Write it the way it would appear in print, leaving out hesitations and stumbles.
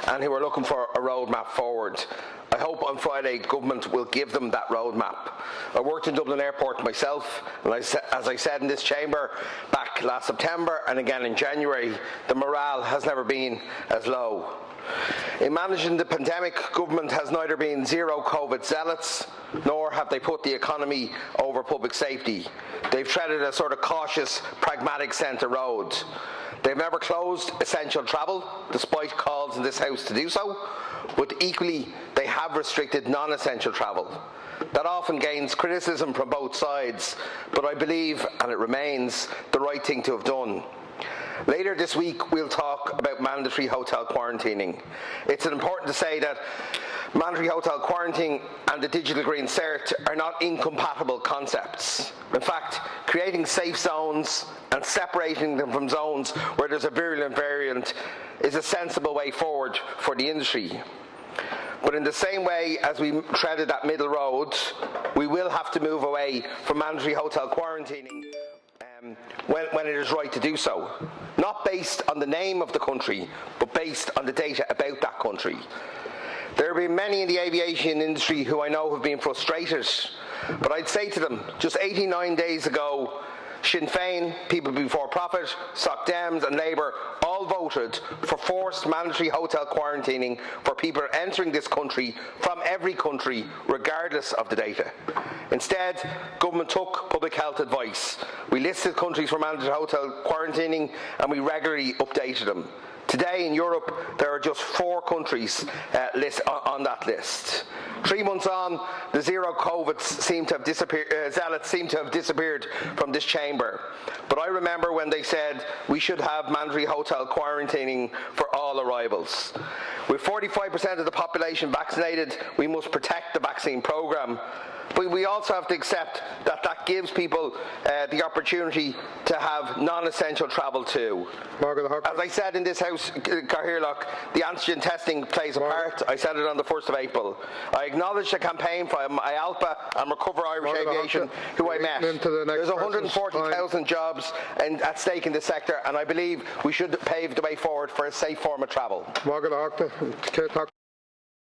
and who are looking for a roadmap forward. I hope on Friday government will give them that roadmap. I worked in Dublin Airport myself, and as I said in this chamber back last September and again in January, the morale has never been as low. In managing the pandemic, government has neither been zero COVID zealots, nor have they put the economy over public safety. They've treaded a sort of cautious, pragmatic centre road. They've never closed essential travel, despite calls in this House to do so, but equally they have restricted non-essential travel. That often gains criticism from both sides, but I believe, and it remains, the right thing to have done. Later this week, we'll talk about mandatory hotel quarantining. It's important to say that mandatory hotel quarantining and the digital green cert are not incompatible concepts. In fact, creating safe zones and separating them from zones where there's a virulent variant is a sensible way forward for the industry. But in the same way as we treaded that middle road, we will have to move away from mandatory hotel quarantining when it is right to do so. Not based on the name of the country, but based on the data about that country. There have been many in the aviation industry who I know have been frustrated, but I'd say to them, just 89 days ago, Sinn Féin, People Before Profit, Soc Dems and Labour all voted for forced mandatory hotel quarantining for people entering this country from every country, regardless of the data. Instead, government took public health advice. We listed countries for mandatory hotel quarantining and we regularly updated them. Today in Europe, there are just 4 countries on that list. 3 months on, the zero COVID zealots seem to have disappeared from this chamber. But I remember when they said we should have mandatory hotel quarantining for all arrivals. With 45% of the population vaccinated, we must protect the vaccine programme. But we also have to accept that that gives people the opportunity to have non-essential travel too. As I said in this House, Cathaoirleach, the antigen testing plays a part. I said it on the 1st of April. I acknowledge the campaign from IALPA and Recover Irish Aviation, who I met. There's 140,000 jobs at stake in this sector, and I believe we should pave the way forward for a safe form of travel.